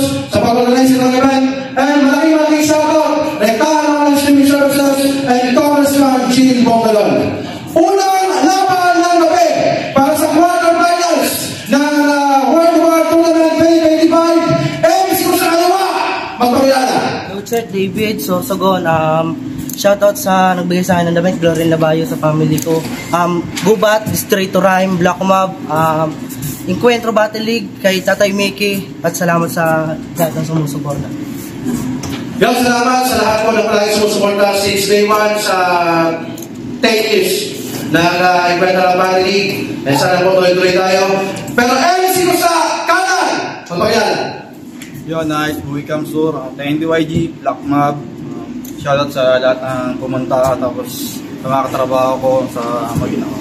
Santos sa pag-organize ng event. And maraming shoutout, Rectano ng Streaming Services and Congressman Jean Bongalon. Unang laban ng gabi para sa quarterfinals ng World War Tournament 2025. MC ko sa kaliwa, magpakilala. Coach David Sosogon, shoutout sa nagbigay sa akin ng damit, Glorin Labayo sa family ko. Gubat, Straight to Rhyme, Black Mob, Encuentro Battle League, kay Tatay Mickey, at salamat sa lahat ng sumusuporta. Yung salamat sa lahat po ng palagi sumusuporta since day 1 sa 10 years ng Encuentro Battle League. And sana po tuloy-tuloy tayo. Pero MC ko sa kanan, magpakilala. Yo, nice. Buhay Kamsur, TNDYG, Black Mob. Shoutout sa lahat ng pumunta, tapos sa mga katrabaho ko sa Maginawa.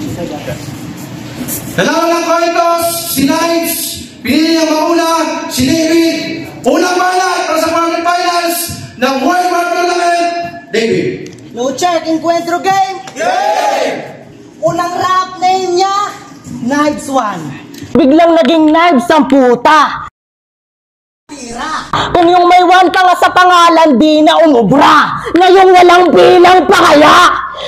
Dalawa ng kwentos, si Knights, pinili ang mauna, si David. Unang balat para sa quarterfinals ng World War Tournament, David. No check, Encuentro game! Game! Unang rap name niya, Knives 1. Biglang naging Knives ang puta. Kung yung may 1 ka nga sa pangalan, di na umubra. Ngayong walang bilang pa kaya?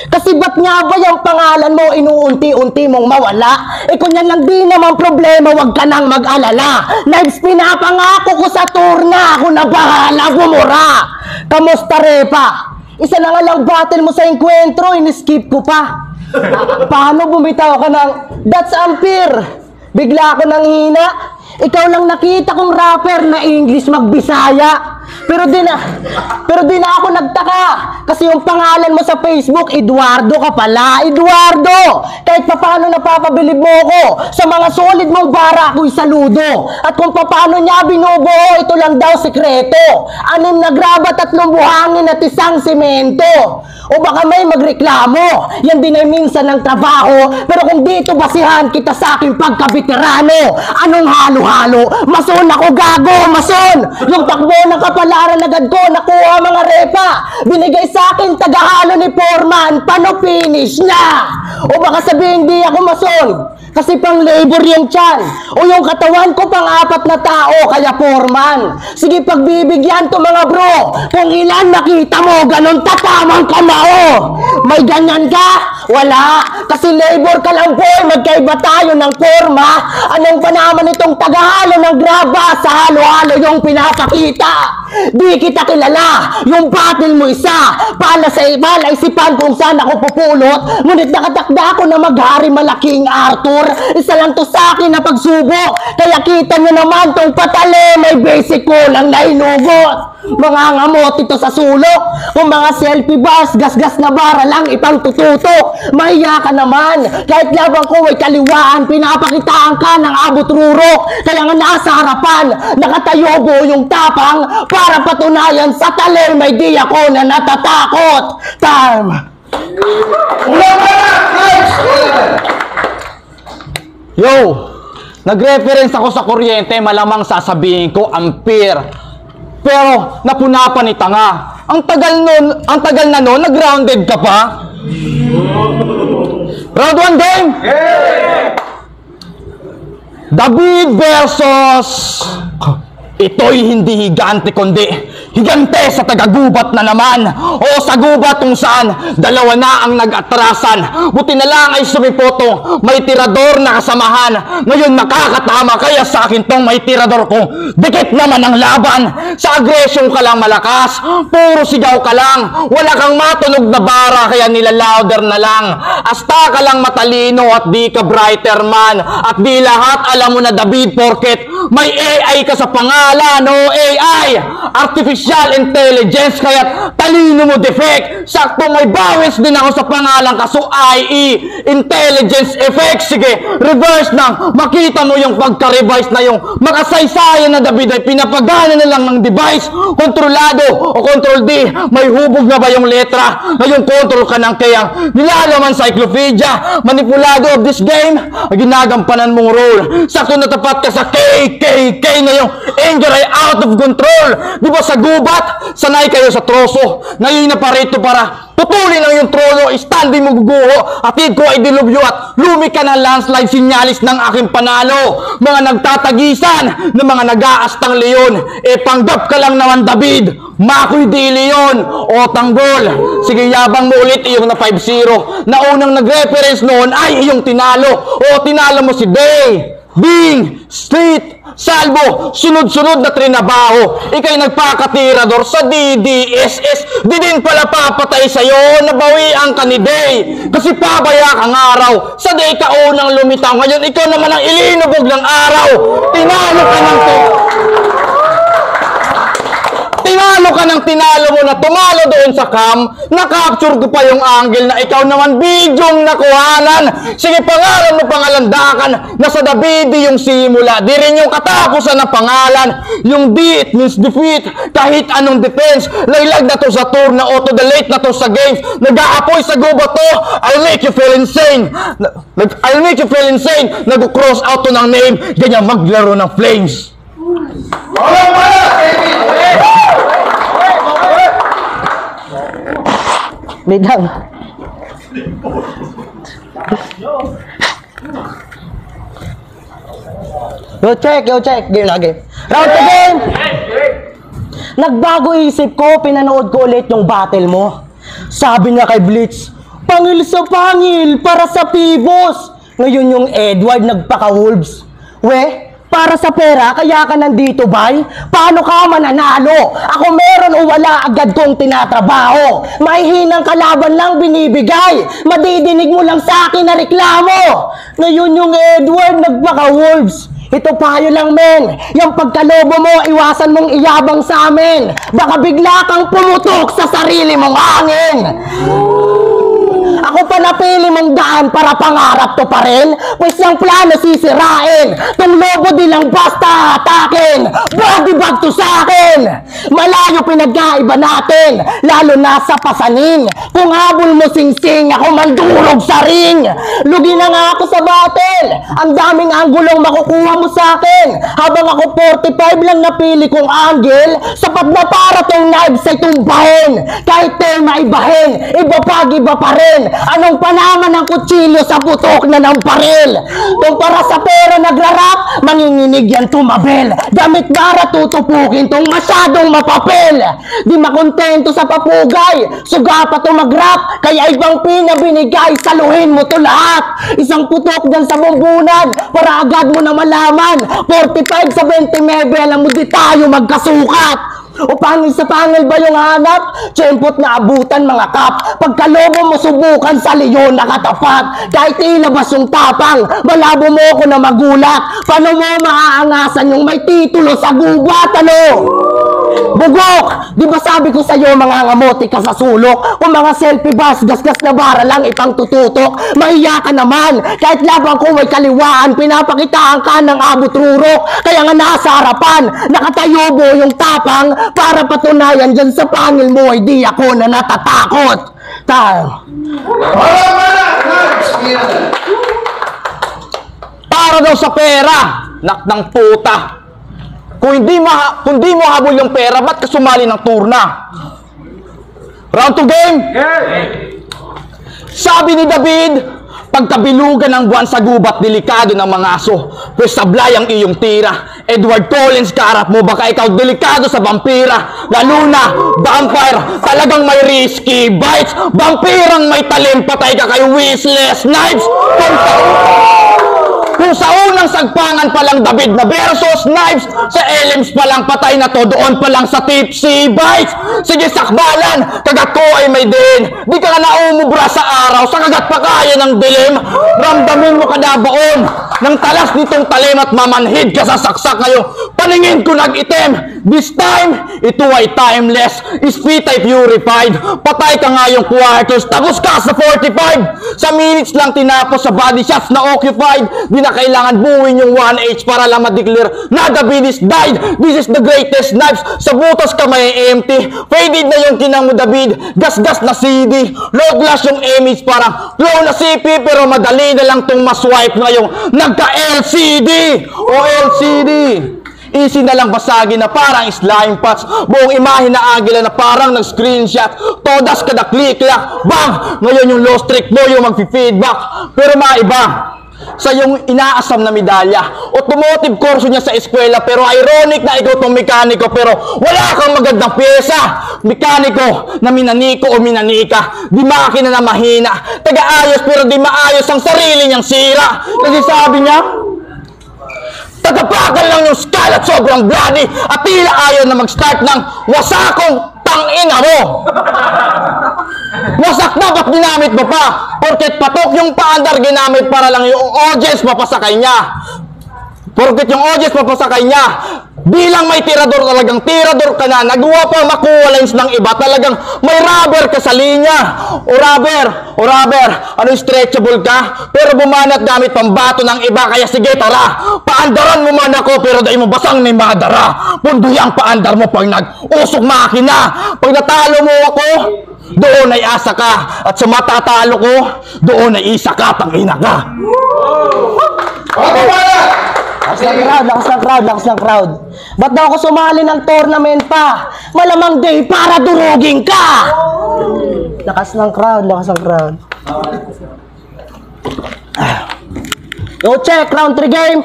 Kasi ba't nga ba yung pangalan mo inuunti-unti mong mawala? Eh kung yan lang di naman problema, wag ka nang mag-alala. Knives, pinapangako ko sa tour na ako na bahala bumura. Kamusta Repa? Isa na nga lang battle mo sa Encuentro, in-skip ko pa. Paano bumitaw ka ng that's unfair? Bigla ako nang hina. Ikaw lang nakita kong rapper na English magbisaya. Pero di na ako nagtaka. Kasi yung pangalan mo sa Facebook, Eduardo ka pala. Eduardo! Kahit paano napapabilib mo ko. Sa mga solid mong bara ako'y saludo. At kung paano niya binubuo, ito lang daw sekreto. 6 na graba, 3 buhangin at 1 semento. O baka may magreklamo. Yan din ay minsan ng trabaho. Pero kung dito basihan kita sa aking pagkabeterano, anong halo-halo? Mason ako, gago, mason! Yung takbo ng kapalaran agad ko, nakuha mga Repa. Binigay sa akin tagahalo ni Foreman, paano finish na? O baka sabihin di ako mason, kasi pang labor yung tiyan. O yung katawan ko pang 4 na tao, kaya Foreman. Sige, pagbibigyan to mga bro. Kung ilan nakita mo, ganun tatamang kamao. May ganyan ka? Wala. Kasi labor ka lang boy, magkaiba tayo ng forma. Anong pa naman itong tagahalo ng graba sa halo-halo yung pinapakita? Di kita kilala. Yung battle mo isa. Pala isipan kung saan ako pupulot. Ngunit nakatakda ako na maghari malaking Arthur. Isa lang to sa akin na pagsubok. Kaya kita nyo naman tong patali, may basic ko lang na inugot. Mga ngamot ito sa sulok. Kung mga selfie bus, gas-gas na bara lang ipang tututok. Mahiya ka naman. Kahit labang ko ay kaliwaan, pinapakitaan ka ng abot rurok. Kaya nga nasa harapan, nakatayo buo yung tapang para patunayan sa tali may di ako na natatakot. Time! Yo! Nag-reference ako sa kuryente, malamang sasabihin ko ampere. Pero napuna pa ni tanga. Ang tagal na nun, nag-grounded ka pa? Round 1 game! Yeah! David versus... Ito'y hindi higante kundi higante sa tagagubat na naman. O sa gubat kung saan dalawa na ang nag-atrasan. Buti na lang ay sumipoto, may tirador na kasamahan. Ngayon nakakatama kaya sa akin tong may tirador ko. Dikit naman ang laban. Sa agresyon ka lang malakas, puro sigaw ka lang. Wala kang matunog na bara kaya nilalauder na lang. Asta ka lang matalino at di ka brighter man. At di lahat alam mo na David porket may AI ka sa pangalan. No AI, Artificial Intelligence, kaya talino mo defect. Sakto may bawis din ako sa pangalan kaso IE, Intelligence Effect. Sige, reverse na. Makita mo yung pagka-revise na yung makasaysayan na David ay pinapagana na lang ng device. Kontrolado o Control D, may hubog na ba yung letra? Ngayon control ka ng kayang nilalaman cyclopedia. Manipulado of this game, ginagampanan mong role. Sakto natapat ka sa KKK na yung anger ay out of control. Di ba sa gubat, sanay kayo sa troso. Ngayon na parito para Putulin ang iyong trono, standing mo guguho, atid ko ay dilubyo at lumi ka ng landslide, sinyalis ng aking panalo. Mga nagtatagisan ng mga nag-aastang leon, panggap ka lang naman David, mako'y di leon o tanggol. Sige, yabang mo ulit iyong na 5-0. Na unang nag-reference noon ay iyong tinalo, o tinalo mo si Day, Bing, Street, Salvo, sunod-sunod na trinabaho. Ika'y nagpakatirador sa DDSS. Di din pala papatay sa'yo, nabawian ka ni Day. Kasi pabaya kang araw. Sa Day ka unang lumitaw. Ngayon, ikaw naman ang ilinubog ng araw. Tinalo mo na tumalo doon sa cam. Na-capture ko pa yung angle na ikaw naman bidyong nakuhanan. Sige, pangalan mo pangalandakan. Nasa Davide yung simula. Di rin yung katapusan ng pangalan. Yung D, it means defeat. Kahit anong defense. Laylag na to sa tour na auto delete na to sa games. Nag-aapoy sa guba to. I'll make you feel insane. Nag-cross out to ng name. Ganyan maglaro ng flames. Bidang. Yo check. Game na, game. Round to game! Nagbago isip ko, pinanood ko ulit yung battle mo. Sabi niya kay Blitz, pangil sa pangil, para sa Pibos. Ngayon yung Edward nagpaka-Wolves. Para sa pera, kaya ka nandito, bay? Paano ka mananalo? Ako meron o wala, agad kong tinatrabaho. Mahihinang kalaban lang binibigay. Madidinig mo lang sa akin na reklamo. Ngayon yung Edward nagpaka-Wolves. Ito payo lang, men. Yung pagkalobo mo, iwasan mong iyabang sa amin. Baka bigla kang pumutok sa sarili mong hangin. Ako pa napili mong daan para pangarap to pa rin. Pues yung plano sisirain. Tong lobo di lang basta atakin. Body bag to sa akin. Malayo pinagkaiba natin, lalo na sa pasanin. Kung habol mo sing-sing, ako mandurog sa ring. Lugi na nga ako sa battle. Ang daming anggulong makukuha mo sa akin. Habang ako 45 lang napili kong angle, sapat na para tong knives ay tumbahin. Kahit tema ibahin, iba pa rin. Anong panaman ng kutsilyo sa putok na ng paril? Kung para sa pera nagrarap, manginginig yan tumabel. Damit bara tutupukin tong masyadong mapapel. Di makontento sa papugay, suga pa to magrap. Kaya ibang pinabinigay, saluhin mo to lahat. Isang putok dyan sa bumbunan, para agad mo na malaman. 45 sa 20 mebe, alam mo di tayo magkasukat. O pangil sa pangil ba yung hanap? Tsempot na abutan mga kap. Pagkalobo mo subukan sa leyon nakatapat. Kahit ilabas yung tapang, malabo mo ako na magulat. Paano mo maaangasan yung may titulo sa gubat, ano? Bugok! Di ba sabi ko sa'yo mga ngamote ka sa sulok? Kung mga selfie bus, gasgas na bara lang ipang tututok. Mahiya ka naman. Kahit labang ko may kaliwaan, pinapakitaan ka ng abot rurok. Kaya nga nasa harapan, nakatayo mo yung tapang para patunayan dyan sa pangil mo ay di ako na natatakot. Para daw sa pera, naknang puta. Kung di mo habol yung pera, ba't ka sumali ng turna? Round to game? Sabi ni David, pagkabilugan ng buwan sa gubat, delikado ng mga aso. Pues sablay ang iyong tira. Edward Collins, kaharap mo, baka ikaw delikado sa vampira. Lalo na, vampire, talagang may risky bites. Vampirang may talim, patay ka kay Wishless Knives. Kung sa unang sagpangan pa lang David na versus Knives, sa Elims pa lang patay na to, doon pa lang sa Tipsy Bites. Sige, sakbalan, kagat ko ay may din. Di ka na naumubra sa araw, sa kagat pa kaya ng dilim. Ramdamin mo kadabaon ng talas nitong talim at mamanhid ka sa saksak ngayon. Paningin ko nag-itim. This time, ito ay timeless. Spit ay purified. Patay ka nga yung quarters, tapos ka sa 45. Sa minutes lang tinapos sa body shots na occupied. Di na kailangan buuin yung 1H para lang ma-declare na David is died. This is the greatest Knives. Sa butas ka may empty. Faded na yung kinang mo David. Gas-gas na CD. Low glass yung image, parang low na CP, pero madali na lang tong maswipe ngayong nagka-LCD o LCD. Easy na lang basagin na parang slime pots. Buong imahe na agila na parang nag-screenshot. Todas kada click-clack, bang! Ngayon yung low streak mo yung mag-feedback. Pero maiba sa yung inaasam na medalya. Automotive course niya sa eskwela, pero ironic na ikaw tong mekaniko, pero wala kang magandang pyesa. Mekaniko na minaniko o minanika, di makina na mahina, taga-ayos pero di maayos ang sarili niyang sira. Kasi sabi niya, tagapakan lang yung skull at sobrang bloody, at tila ayaw na mag-start ng wasakong tangina mo. Wasak na, ba't ginamit mo pa? Porket patok yung paandar, ginamit para lang yung audience mapasakay niya. Porket yung audience mapasakay niya. Bilang may tirador, talagang tirador ka na. Nagawa pa makuha lines ng iba. Talagang may rubber ka sa linya. O rubber, ano stretchable ka? Pero bumanat gamit pambato ng iba. Kaya sige, tara, paandaran mo man ako, pero dahil mo basang ni madara. Punduy ang paandar mo pag nag-usok makina. Pag natalo mo ako, doon ay asa ka. At sa matatalo ko, doon ay isa ka, tangina ka. Lakas ng crowd. Ba't daw ako sumali ng tournament pa? Malamang day para durugin ka! Lakas ng crowd. Yo, check, round 3 game.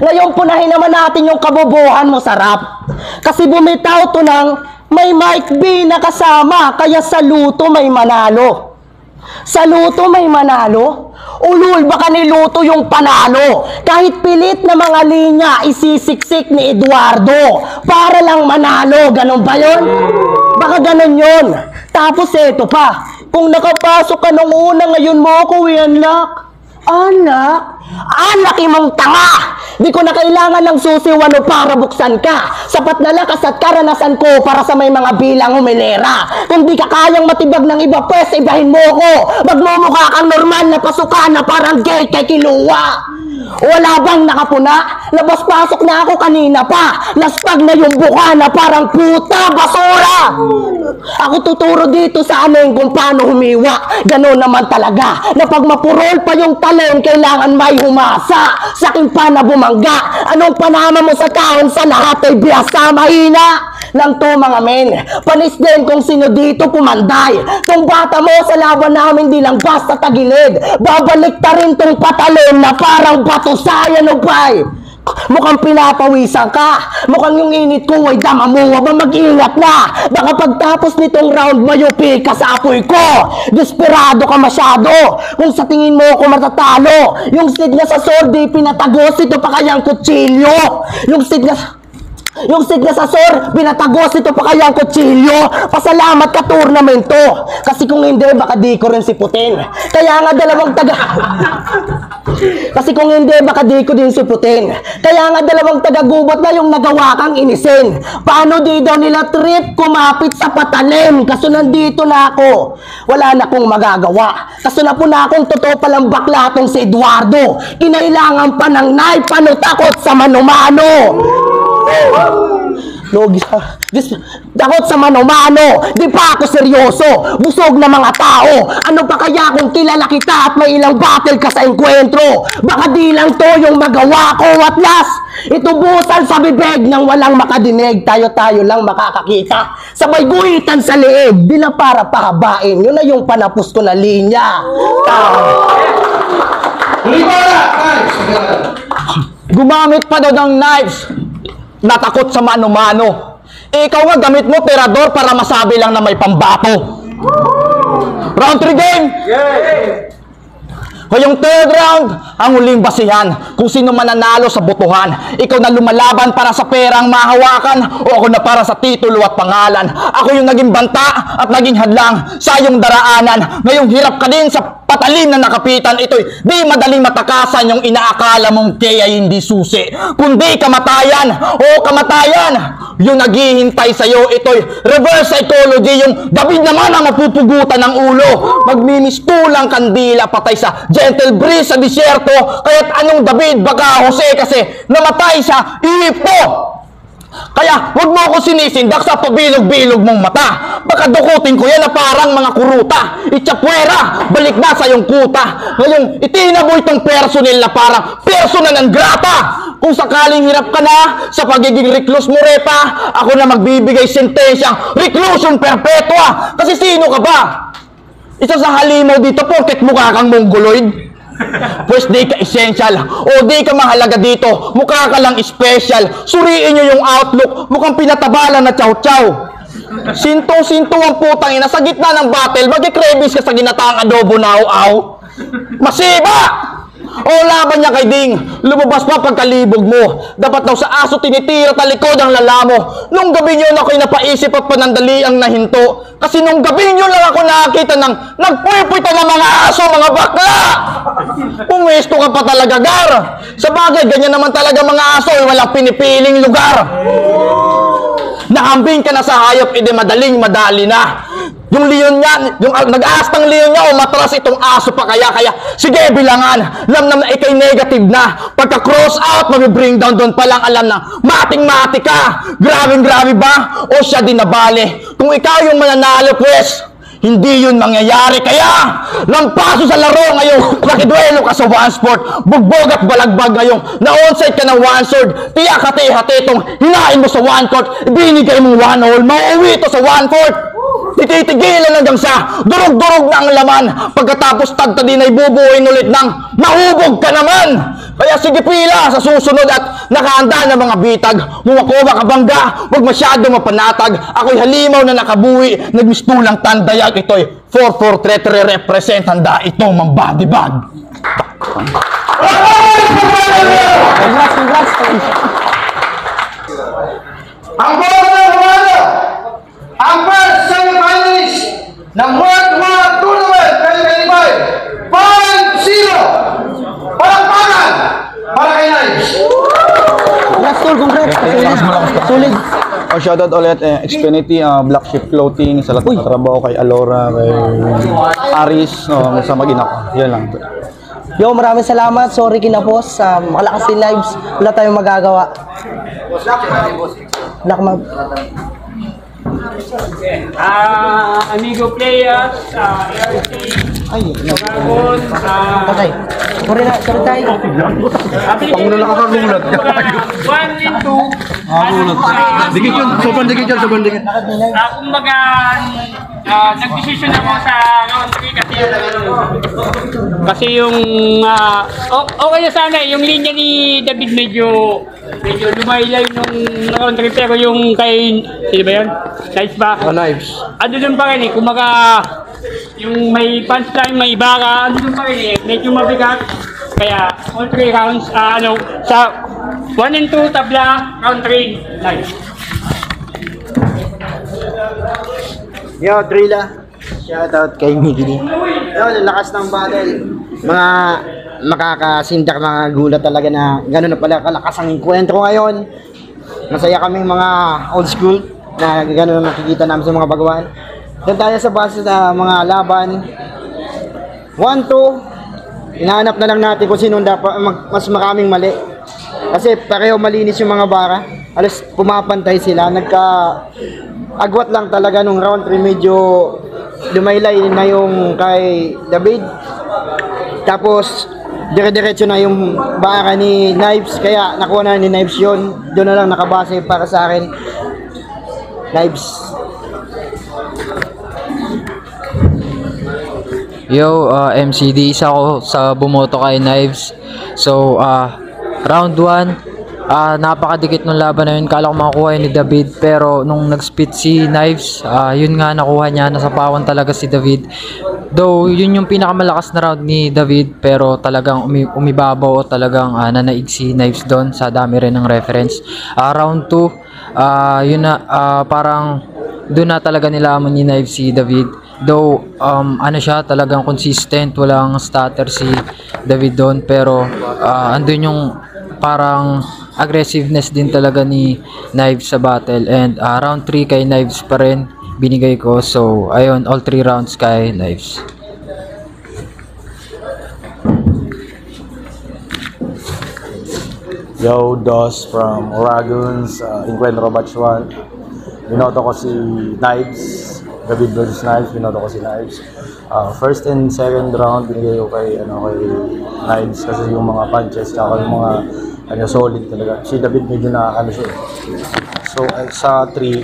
Ngayon punahin naman natin yung kabobohan mo sa rap. Kasi bumitaw to ng may Mike B na kasama, kaya sa luto may manalo. Sa luto may manalo? Ulul, baka niluto yung panalo. Kahit pilit na mga linya, isisiksik ni Eduardo para lang manalo. Ganon ba yun? Baka ganon yun. Tapos eto pa, kung nakapasok ka nung una, ngayon mo ako i-unlock. Anak imong tanga! Di ko na kailangan ng susiwano para buksan ka. Sapat na lakas at karanasan ko para sa may mga bilang humilera. Kung di ka kayang matibag ng iba, pwes, ibahin mo ko. Magmumukha kang normal na pasukan na parang gay kay Kiluwa. Wala bang nakapuna? Labas-pasok na ako kanina pa. Laspag na yung buka na parang puta, basura. Ako tuturo dito sa amin kung paano humiwa. Ganon naman talaga. Na pag mapurol pa yung talon, kailangan may humasa. Sa akin pa na bumangga. Anong panama mo sa taon, sa lahat ay biyasa, mahina lang to mga men. Panis din kung sino dito pumanday. Tong bata mo sa laban namin di lang basta tagilid. Babalik ta rin tong patalon na parang bato sayan o bay. Mukhang pinapawisan ka. Mukhang yung init ko ay dama mo. Ba mag-ingat na. Baka pagtapos nitong round mayupi ka sa apoy ko. Desperado ka masyado. Kung sa tingin mo ako matatalo. Yung sit na sa sword di pinatagos. Ito pa kayang kutsilyo. Yung sit na sa sor, pinatagos ito pa kayang kutsilyo. Pasalamat ka tournamento. Kasi kung hindi, baka di ko rin si Putin. Kaya nga dalawang Kasi kung hindi, baka di ko din si Putin. Kaya nga dalawang taga-gubat na yung nagawa kang inisin. Paano di daw nila trip kumapit sa patalim? Kaso nandito na ako. Wala na kong magagawa. Kaso na po na akong totoo palang bakla tong si Eduardo. Kinailangan pa ng knife, ano takot sa manumano. Logi sa takot sa mano-mano. Di pa ako seryoso. Busog na mga tao. Ano pa kaya kung kilala kita at may ilang battle ka sa enkwentro? Baka di lang to yung magawa ko at last. Ito busan sa bibig nang walang makadinig. Tayo-tayo lang makakakita. Sabay guhitan sa leeg. Di na para pahabain. Yun na yung panapos ko na linya. Gumamit pa daw ng knives. Natakot sa mano-mano. Ikaw nga gamit mo tirador para masabi lang na may pambato. Round 3 game. Ngayong third round, ang huling basihan kung sino mananalo sa botohan. Ikaw na lumalaban para sa perang mahawakan o ako na para sa titulo at pangalan. Ako yung naging banta at naging hadlang sa iyong daraanan. Ngayong hirap ka din sa patalim na nakapitan. Ito'y di madaling matakasan yung inaakala mong kaya hindi susi. Kundi kamatayan o kamatayan yung naghihintay sa'yo. Ito'y reverse psychology, yung David naman ang mapupugutan ng ulo. Magmimistulang kandila patay sa gentle breeze sa disyerto. Kaya't anong David, baka Jose kasi namatay sa Egypto. Kaya huwag mo ako sinisindak sa pabilog-bilog mong mata. Baka dukutin ko yan na parang mga kuruta. Itsapwera, balik na sa iyong kuta. Ngayong itinaboy itong personal na parang persona ng grata. Kung sakaling hirap ka na sa pagiging recluse mo, Repa, ako na magbibigay sentensyang reclusion perpetua. Kasi sino ka ba? Isa sa halimaw dito, porket mukha kang mongoloid. Pues di ka essential o di ka mahalaga dito. Mukha ka lang special. Suriin nyo yung outlook. Mukhang pinatabalan na chow-chow. Sinto-sinto ang putang ina. Sa gitna ng battle, mag-crevice ka sa ginataang adobo na aw-aw. Masiba! O laban niya kay Ding, lumabas pa pagkalibog mo. Dapat daw sa aso tinitira talikod ang lalamo. Nung gabi yun ako'y napaisip at panandali ang nahinto. Kasi nung gabi yun lang ako nakakita ng nagpuy-puyta ng mga aso, mga bakla. Pumesto ka pa talaga, Gar. Sa bagay, ganyan naman talaga mga aso, walang pinipiling lugar. Nakambing ka na sa hayop, edi madali na. Yung leon niya, yung nag-aastang leon niya, umatras itong aso pa kaya. Sige, bilangan. Lamnam na ikay negative na. Pagka cross out, mag-bring down doon pa lang alam na mating-mati ka. Grabe ba? O siya din nabali. Kung ikaw yung mananalo, pues, hindi yun mangyayari. Kaya, lampaso sa laro ngayong nakidwelo ka sa one sport. Bugbog at balagbag ngayong na-onside ka ng one sword. Tiyak hati-hati itong hinain mo sa one court. Binigay mong one hole. Mauwi ito sa one fourth. Tititigilan hanggang sa durog-durog na ang laman. Pagkatapos tagtadin ay bubuuin ulit ng mahubog ka naman. Kaya sige pila sa susunod at nakahanda na mga bitag. Mumakuha ka bangga, huwag masyado mapanatag. Ako'y halimaw na nakabuhi, nagmistulang tandayag. Ito'y 4-4-3-3 represent. Handa ito mambadibag. Ang bola ng Romano, ang first semi-finalist ng World War Tournament 2025, 5-0! Palakpakan para kay Knives! Last tour, congrats. Solid. Shoutout ulit Xfinity, Black Sheep Clothing, sa lahat ng trabaho kay Alora, kay Aris, sa mag-ina ko. Yan lang. Yo, maraming salamat. Sorry kinapos. Makalakas din lives. Wala tayong magagawa. Black Mab. Amigo players, ARC, Dragon, Okay. Sorry tayo. Pangulo lang ako gulat. 1 and 2. Dikit yun, sobrang dikit. Kumbaga, nag-decision ako sa round 3 kasi yung okay na sana yung linya ni David medyo lumaylay nung round 3 pero yung kay sino ba yun? Knives ba? Knives. Ano dun pa rin kumbaga yung may punchline, may ibara, ano dun pa rin medyo mabigat kaya all 3 rounds sa 1 and 2 tabla, round 3 live. Yo, Drilla. Shoutout kay Miggy. Yo, lakas ng battle. Mga makakasindak, mga gulat talaga na gano'n na pala kalakas ang enkwentro ngayon. Masaya kaming mga old school na gano'n na nakikita namin sa mga baguhan. Doon tayo sa base sa mga laban. 1-2. Hinahanap na lang natin kung sino dapat mas maraming mali. Kasi pareho malinis yung mga bara. Alas pumapantay sila. Agwat lang talaga nung round 3 medyo lumaylay na yung kay David. Tapos dire-diretso na yung bara ni Knives. Kaya nakuha na ni Knives yun. Doon na lang nakabase para sa akin. Knives. Yo, MCD, isa ako sa bumoto kay Knives. So, round 1, napakadikit ng laban na yun. Kala ko makakuha yun ni David, pero nung nag-spit si Knives, yun nga nakuha niya. Nasapawan talaga si David. Though, yun yung pinakamalakas na round ni David, pero talagang umibabaw o talagang nanaig si Knives doon sa dami rin ng reference. Round 2, yun na, parang doon na talaga nilaman ni Knives si David. Though, siya talagang consistent, walang stutter si David doon, pero andun yung parang aggressiveness din talaga ni Knives sa battle. And round 3 kay Knives pa rin binigay ko. So, ayun, all 3 rounds kay Knives. Yo, Dos from Oraguns, Encuentro Batch 1. Binoto ko si Knives, David versus Knives, binoto ko si Knives. First and second round, binigay ko kay Knives kasi yung mga punches, tsaka yung mga Kanya solid talaga. Si David medyo na ano siya. So sa 3,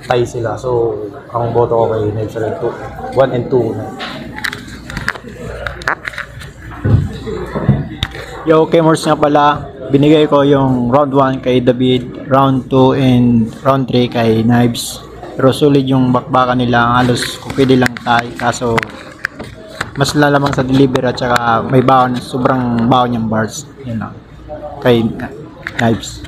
tie sila. So ang boto ko kay Knives rin 2. 1 and 2. Yo, Kmors nga pala, binigay ko yung round 1 kay David, round 2 and round 3 kay Knives. Pero solid yung bakbakan nila, halos pwede lang tayo, kaso mas lalamang sa deliver at saka may baon, sobrang baon yung bars. Yun lang, kay Knives.